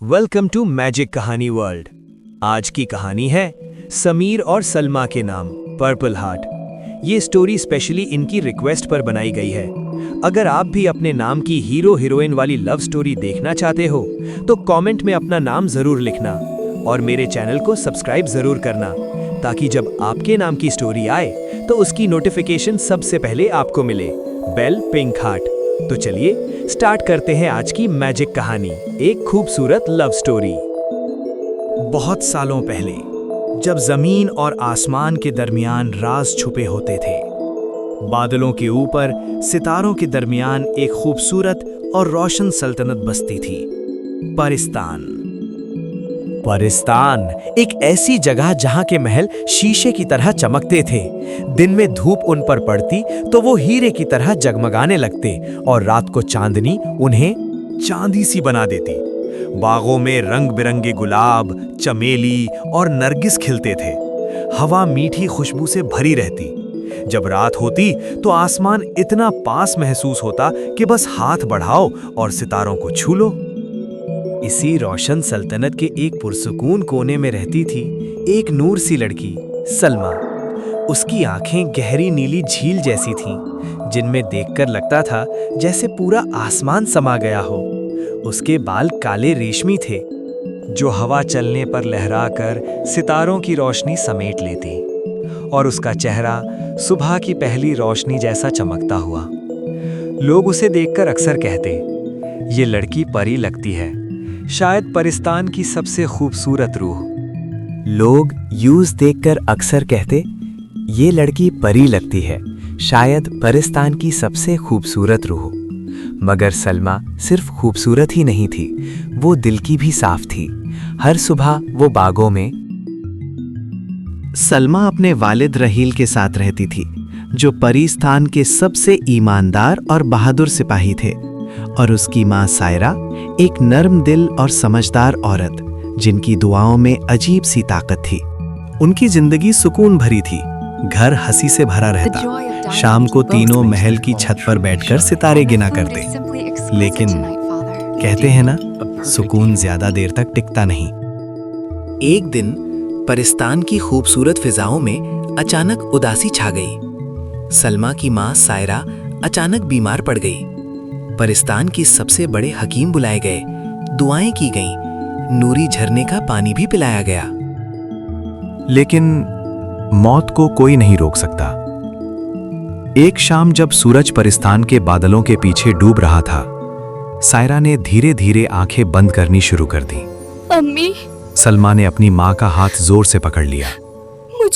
Welcome to magic कहानी world. आज की कहानी है समीर और सलमा के नाम पर्पल हार्ट। ये स्टोरी स्पेशली इनकी रिक्वेस्ट पर बनाई गई है। अगर आप भी अपने नाम की हीरो हीरोइन वाली लव स्टोरी देखना चाहते हो तो कमेंट में अपना नाम जरूर लिखना और मेरे चैनल को सब्सक्राइब जरूर करना, ताकि जब आपके नाम की स्टोरी आए तो उसकी नोटिफिकेशन सबसे पहले आपको मिले। Bell pink heart. तो चलिए स्टार्ट करते हैं आज की मैजिक कहानी, एक खूबसूरत लव स्टोरी। बहुत सालों पहले, जब जमीन और आसमान के दरमियान राज छुपे होते थे, बादलों के ऊपर सितारों के दरमियान एक खूबसूरत और रोशन सल्तनत बसती थी, परिस्तान। परिस्तान एक ऐसी जगह जहां के महल शीशे की तरह चमकते थे। दिन में धूप उन पर पड़ती तो वो हीरे की तरह जगमगाने लगते और रात को चांदनी उन्हें चांदी सी बना देती। बागों में रंग बिरंगे गुलाब, चमेली और नरगिस खिलते थे। हवा मीठी खुशबू से भरी रहती। जब रात होती तो आसमान इतना पास महसूस होता कि बस हाथ बढ़ाओ और सितारों को छू लो। इसी रोशन सल्तनत के एक पुरसुकून कोने में रहती थी एक नूर सी लड़की, सलमा। उसकी आंखें गहरी नीली झील जैसी थीं, जिनमें देखकर लगता था जैसे पूरा आसमान समा गया हो। उसके बाल काले रेशमी थे, जो हवा चलने पर लहराकर सितारों की रोशनी समेट लेती, और उसका चेहरा सुबह की पहली रोशनी जैसा चमकता हुआ। लोग उसे देखकर अक्सर कहते, ये लड़की परी लगती है, शायद परिस्तान की सबसे खूबसूरत रूह। लोग यूज देखकर अक्सर कहते, ये लड़की परी लगती है, शायद परिस्तान की सबसे खूबसूरत रूह। मगर सलमा सिर्फ खूबसूरत ही नहीं थी, वो दिल की भी साफ थी। हर सुबह वो बागों में सलमा अपने वालिद रहील के साथ रहती थी, जो परिस्तान के सबसे ईमानदार और बहादुर सिपाही थे, और उसकी माँ सायरा एक नर्म दिल और समझदार औरत, जिनकी दुआओं में अजीब सी ताकत थी। उनकी जिंदगी सुकून भरी थी, घर हंसी से भरा रहता। शाम को तीनों महल की छत पर बैठकर सितारे गिना करते। लेकिन कहते हैं ना, सुकून ज्यादा देर तक टिकता नहीं। एक दिन परिस्तान की खूबसूरत फिजाओं में अचानक उदासी छा गई। सलमा की माँ सायरा अचानक बीमार पड़ गई। परिस्तान की सबसे बड़े हकीम बुलाए गए, दुआएं की गईं, नूरी झरने का पानी भी पिलाया गया। लेकिन मौत को कोई नहीं रोक सकता। एक शाम जब सूरज परिस्तान के बादलों के पीछे डूब रहा था, सायरा ने धीरे धीरे आंखें बंद करनी शुरू कर दी। अम्मी। सलमा ने अपनी माँ का हाथ जोर से पकड़ लिया।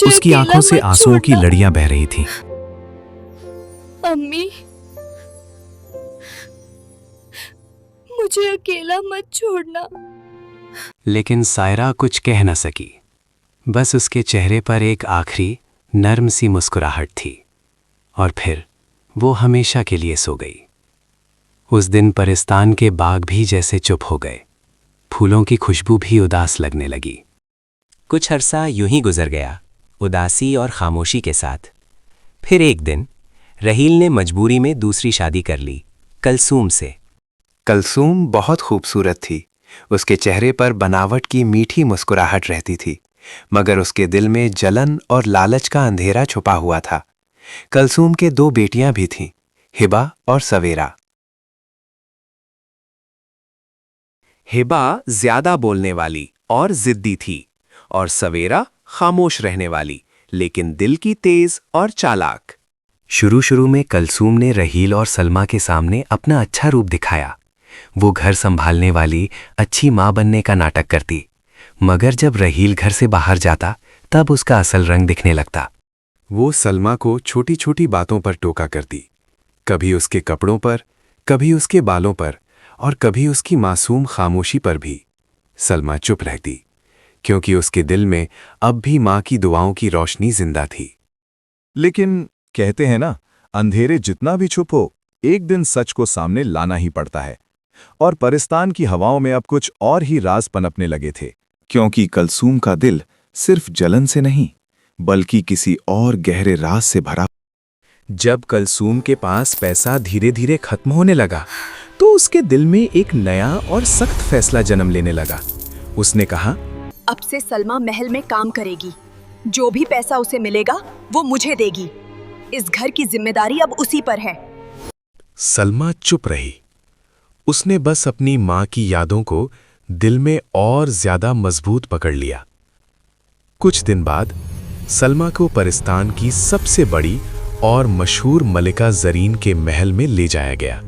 उसकी आंखों से आंसुओं की लड़ियां बह रही थीं। अम्मी, मुझे अकेला मत छोड़ना। लेकिन सायरा कुछ कह न सकी। बस उसके चेहरे पर एक आखिरी नर्म सी मुस्कुराहट थी, और फिर वो हमेशा के लिए सो गई। उस दिन परिस्तान के बाग भी जैसे चुप हो गए। फूलों की खुशबू भी उदास लगने लगी। कुछ अरसा यूं ही गुजर गया, उदासी और खामोशी के साथ। फिर एक दिन रहील ने मजबूरी में दूसरी शादी कर ली, कलसूम से। कलसूम बहुत खूबसूरत थी। उसके चेहरे पर बनावट की मीठी मुस्कुराहट रहती थी, मगर उसके दिल में जलन और लालच का अंधेरा छुपा हुआ था। कलसूम के दो बेटियां भी थीं, हिबा और सवेरा। हिबा ज्यादा बोलने वाली और जिद्दी थी, और सवेरा खामोश रहने वाली, लेकिन दिल की तेज और चालाक। शुरू शुरू में कलसूम ने रहील और सलमा के सामने अपना अच्छा रूप दिखाया। वो घर संभालने वाली, अच्छी माँ बनने का नाटक करती। मगर जब रहील घर से बाहर जाता, तब उसका असल रंग दिखने लगता। वो सलमा को छोटी छोटी बातों पर टोका करती, कभी उसके कपड़ों पर, कभी उसके बालों पर, और कभी उसकी मासूम खामोशी पर भी। सलमा चुप रहती, क्योंकि उसके दिल में अब भी माँ की दुआओं की रोशनी जिंदा थी। लेकिन कहते हैं ना, अंधेरे जितना भी छुप हो, एक दिन सच को सामने लाना ही पड़ता है। और परिस्तान की हवाओं में अब कुछ और ही राज पनपने लगे थे, क्योंकि कलसूम का दिल सिर्फ जलन से नहीं, बल्कि किसी और गहरे राज से भरा। जब कलसूम के पास पैसा धीरे धीरे खत्म होने लगा, तो उसके दिल में एक नया और सख्त फैसला जन्म लेने लगा। उसने कहा, अब से सलमा महल में काम करेगी। जो भी पैसा उसे मिलेगा वो मुझे देगी। इस घर की जिम्मेदारी अब उसी पर है। सलमा चुप रही। उसने बस अपनी मां की यादों को दिल में और ज्यादा मजबूत पकड़ लिया। कुछ दिन बाद सलमा को परिस्तान की सबसे बड़ी और मशहूर मलिका जरीन के महल में ले जाया गया।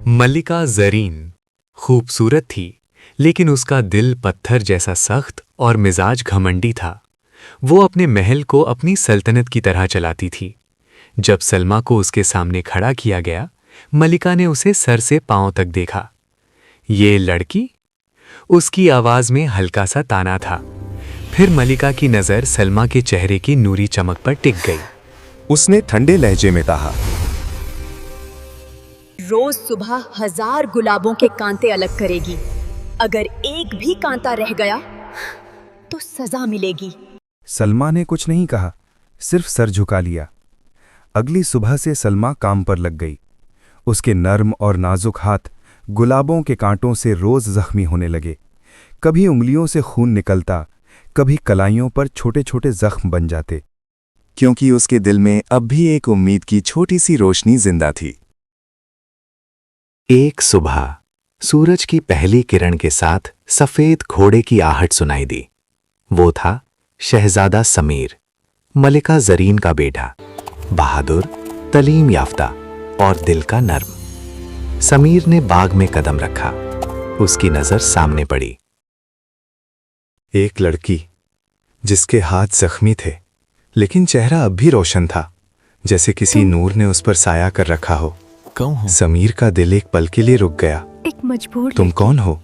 मलिका जरीन खूबसूरत थी, लेकिन उसका दिल पत्थर जैसा सख्त और मिजाज घमंडी था। वो अपने महल को अपनी सल्तनत की तरह चलाती थी। जब सलमा को उसके सामने खड़ा किया गया, मलिका ने उसे सर से पांव तक देखा। ये लड़की? उसकी आवाज में हल्का सा ताना था। फिर मलिका की नजर सलमा के चेहरे की नूरी चमक पर टिक गई। उसने ठंडे लहजे में कहा, रोज सुबह 1000 गुलाबों के कांटे अलग करेगी। अगर एक भी कांटा रह गया तो सजा मिलेगी। सलमा ने कुछ नहीं कहा, सिर्फ सर झुका लिया। अगली सुबह से सलमा काम पर लग गई। उसके नर्म और नाजुक हाथ गुलाबों के कांटों से रोज जख्मी होने लगे। कभी उंगलियों से खून निकलता, कभी कलाइयों पर छोटे छोटे जख्म बन जाते, क्योंकि उसके दिल में अब भी एक उम्मीद की छोटी सी रोशनी जिंदा थी। एक सुबह सूरज की पहली किरण के साथ सफेद घोड़े की आहट सुनाई दी। वो था शहजादा समीर, मलिका जरीन का बेटा, बहादुर, तलीम याफ्ता और दिल का नर्म। समीर ने बाग में कदम रखा। उसकी नजर सामने पड़ी। एक लड़की जिसके हाथ जख्मी थे, लेकिन चेहरा अब भी रोशन था, जैसे किसी नूर ने उस पर साया कर रखा हो। कौन हो? समीर का दिल एक पल के लिए रुक गया। एक मजबूर तुम कौन हो?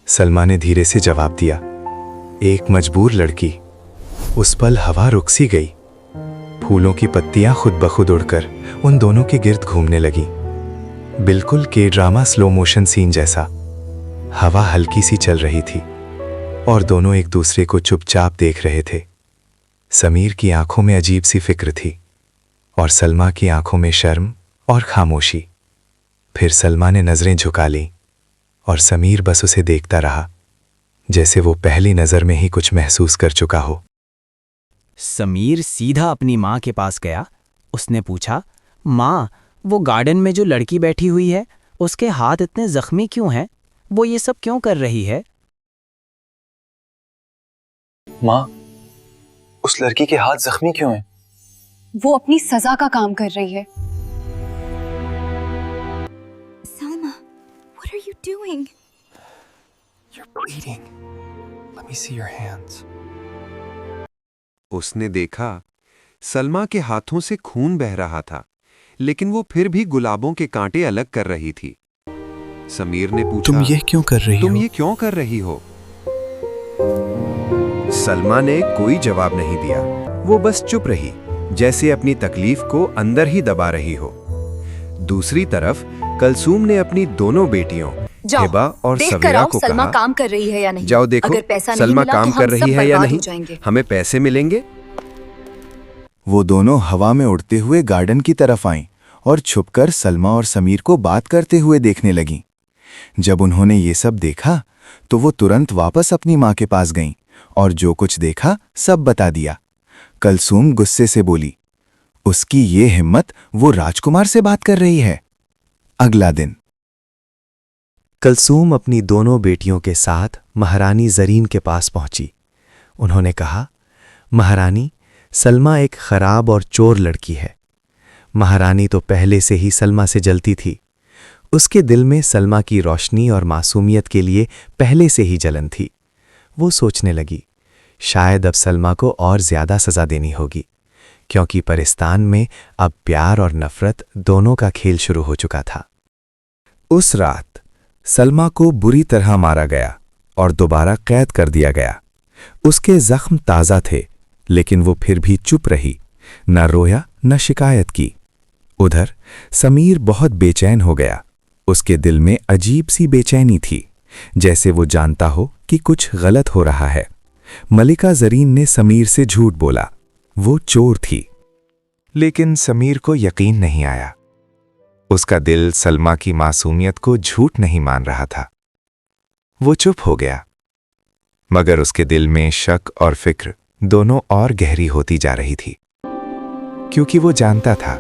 सलमा ने धीरे से जवाब दिया, एक मजबूर लड़की। उस पल हवा रुक सी गई। फूलों की पत्तियां खुद ब खुद उड़कर उन दोनों के गिर्द घूमने लगी, बिल्कुल के ड्रामा स्लो मोशन सीन जैसा। हवा हल्की सी चल रही थी और दोनों एक दूसरे को चुपचाप देख रहे थे। समीर की आंखों में अजीब सी फिक्र थी और सलमा की आंखों में शर्म और खामोशी। फिर सलमा ने नजरें झुका ली और समीर बस उसे देखता रहा, जैसे वो पहली नजर में ही कुछ महसूस कर चुका हो। समीर सीधा अपनी माँ के पास गया। उसने पूछा, माँ, वो गार्डन में जो लड़की बैठी हुई है, उसके हाथ इतने जख्मी क्यों हैं? वो ये सब क्यों कर रही है? माँ, उस लड़की के हाथ जख्मी क्यों हैं? वो अपनी सजा का काम कर रही है। Salma, what are you doing? You're bleeding. Let me see your hands. उसने देखा सलमा के हाथों से खून बह रहा था, लेकिन वो फिर भी गुलाबों के कांटे अलग कर रही थी। समीर ने पूछा, तुम ये क्यों कर रही हो? तुम ये क्यों कर रही हो? सलमा ने कोई जवाब नहीं दिया। वो बस चुप रही, जैसे अपनी तकलीफ को अंदर ही दबा रही हो। दूसरी तरफ कलसूम ने अपनी दोनों बेटियों हिबा और देख कर सवेरा आओ को सलमा कहा, काम कर रही है या नहीं। जाओ देखो अगर पैसा नहीं सलमा मिला काम तो कर हम रही सब है या बर्बाद नहीं, हो जाएंगे। हमें पैसे मिलेंगे। वो दोनों हवा में उड़ते हुए गार्डन की तरफ आईं और छुपकर सलमा और समीर को बात करते हुए देखने लगीं। जब उन्होंने ये सब देखा तो वो तुरंत वापस अपनी माँ के पास गईं और जो कुछ देखा सब बता दिया। कलसूम गुस्से से बोली, उसकी ये हिम्मत, वो राजकुमार से बात कर रही है। अगला दिन कलसूम अपनी दोनों बेटियों के साथ महारानी जरीन के पास पहुंची। उन्होंने कहा, महारानी, सलमा एक खराब और चोर लड़की है। महारानी तो पहले से ही सलमा से जलती थी। उसके दिल में सलमा की रोशनी और मासूमियत के लिए पहले से ही जलन थी। वो सोचने लगी, शायद अब सलमा को और ज्यादा सजा देनी होगी, क्योंकि परिस्तान में अब प्यार और नफरत दोनों का खेल शुरू हो चुका था। उस रात सलमा को बुरी तरह मारा गया और दोबारा कैद कर दिया गया। उसके जख्म ताज़ा थे, लेकिन वो फिर भी चुप रही, न रोया न शिकायत की। उधर समीर बहुत बेचैन हो गया। उसके दिल में अजीब सी बेचैनी थी, जैसे वो जानता हो कि कुछ गलत हो रहा है। मलिका जरीन ने समीर से झूठ बोला, वो चोर थी। लेकिन समीर को यकीन नहीं आया। उसका दिल सलमा की मासूमियत को झूठ नहीं मान रहा था। वो चुप हो गया, मगर उसके दिल में शक और फिक्र दोनों और गहरी होती जा रही थी, क्योंकि वो जानता था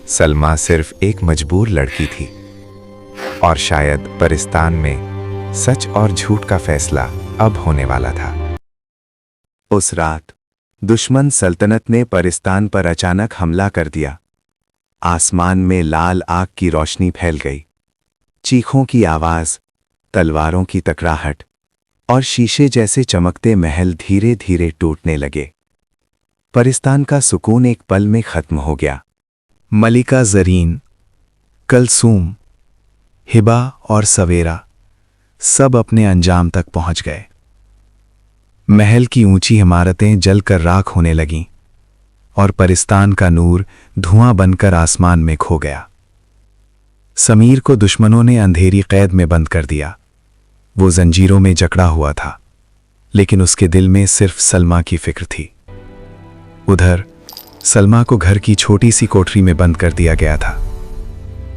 सलमा सिर्फ एक मजबूर लड़की थी और शायद परिस्तान में सच और झूठ का फैसला अब होने वाला था। उस रात दुश्मन सल्तनत ने परिस्तान पर अचानक हमला कर दिया। आसमान में लाल आग की रोशनी फैल गई। चीखों की आवाज, तलवारों की तकराहट और शीशे जैसे चमकते महल धीरे धीरे टूटने लगे। परिस्तान का सुकून एक पल में खत्म हो गया। मलिका जरीन, कलसूम, हिबा और सवेरा सब अपने अंजाम तक पहुंच गए। महल की ऊंची इमारतें जलकर राख होने लगीं और परिस्तान का नूर धुआं बनकर आसमान में खो गया। समीर को दुश्मनों ने अंधेरी कैद में बंद कर दिया। वो जंजीरों में जकड़ा हुआ था, लेकिन उसके दिल में सिर्फ सलमा की फिक्र थी। उधर सलमा को घर की छोटी सी कोठरी में बंद कर दिया गया था।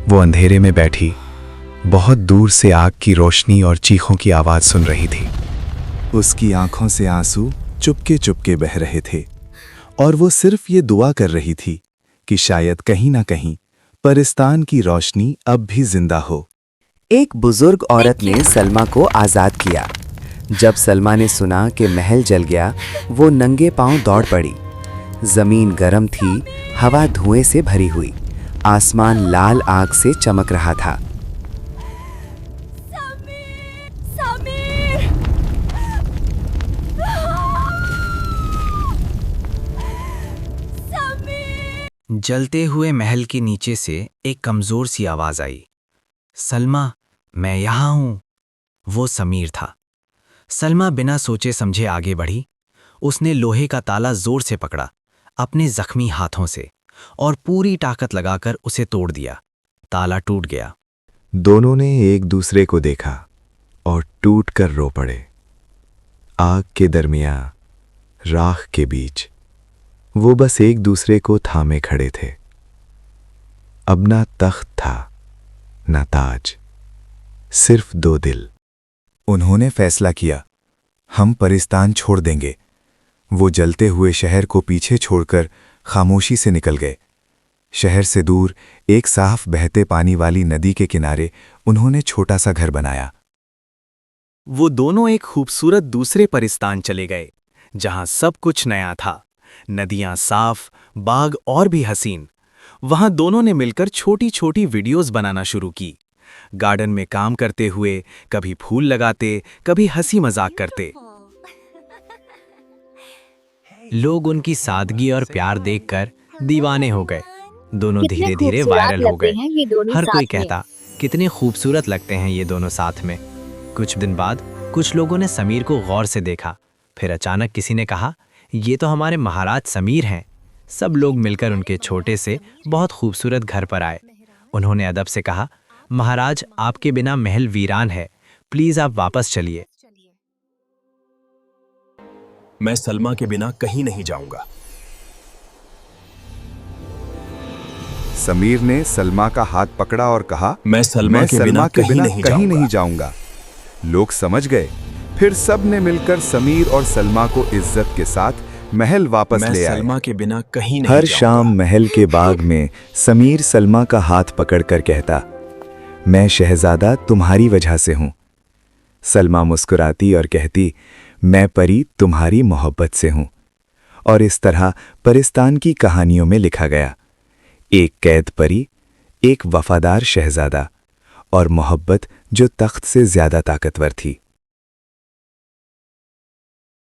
वो अंधेरे में बैठी बहुत दूर से आग की रोशनी और चीखों की आवाज सुन रही थी। उसकी आंखों से आंसू चुपके चुपके बह रहे थे और वो सिर्फ ये दुआ कर रही थी कि शायद कहीं ना कहीं परिस्तान की रोशनी अब भी जिंदा हो। एक बुजुर्ग औरत ने सलमा को आज़ाद किया। जब सलमा ने सुना कि महल जल गया, वो नंगे पांव दौड़ पड़ी। जमीन गर्म थी, हवा धुएं से भरी हुई, आसमान लाल आग से चमक रहा था। जलते हुए महल के नीचे से एक कमजोर सी आवाज आई, सलमा, मैं यहां हूं। वो समीर था। सलमा बिना सोचे समझे आगे बढ़ी। उसने लोहे का ताला जोर से पकड़ा अपने जख्मी हाथों से और पूरी ताकत लगाकर उसे तोड़ दिया। ताला टूट गया। दोनों ने एक दूसरे को देखा और टूट कर रो पड़े। आग के दरमियां, राख के बीच वो बस एक दूसरे को थामे खड़े थे। अब ना तख्त था, ना ताज, सिर्फ दो दिल। उन्होंने फैसला किया, हम परिस्तान छोड़ देंगे। वो जलते हुए शहर को पीछे छोड़कर खामोशी से निकल गए। शहर से दूर एक साफ बहते पानी वाली नदी के किनारे उन्होंने छोटा सा घर बनाया। वो दोनों एक खूबसूरत दूसरे परिस्तान चले गए, जहां सब कुछ नया था। नदियां साफ, बाग और भी हसीन। वहां दोनों ने मिलकर छोटी छोटी वीडियोस बनाना शुरू की। गार्डन में काम करते हुए कभी फूल लगाते, कभी हंसी मजाक करते। लोग उनकी सादगी और प्यार देखकर दीवाने हो गए। दोनों धीरे धीरे वायरल हो गए। हर कोई कहता, कितने खूबसूरत लगते हैं ये दोनों साथ में। कुछ दिन बाद कुछ लोगों ने समीर को गौर से देखा। फिर अचानक किसी ने कहा, ये तो हमारे महाराज समीर हैं। सब लोग मिलकर उनके छोटे से बहुत खूबसूरत घर पर आए। उन्होंने अदब से कहा, महाराज, आपके बिना महल वीरान है, प्लीज आप वापस चलिए। मैं सलमा के बिना कहीं नहीं जाऊंगा। समीर ने सलमा का हाथ पकड़ा और कहा, मैं सलमा के बिना कहीं नहीं जाऊंगा। लोग समझ गए। फिर सब ने मिलकर समीर और सलमा को इज्जत के साथ महल वापस ले आए। सलमा के बिना कहीं नहीं हर शाम महल के बाग में समीर सलमा का हाथ पकड़कर कहता, मैं शहजादा तुम्हारी वजह से हूं। सलमा मुस्कुराती और कहती, मैं परी तुम्हारी मोहब्बत से हूं। और इस तरह परिस्तान की कहानियों में लिखा गया, एक कैद परी, एक वफादार शहजादा और मोहब्बत जो तख्त से ज्यादा ताकतवर थी।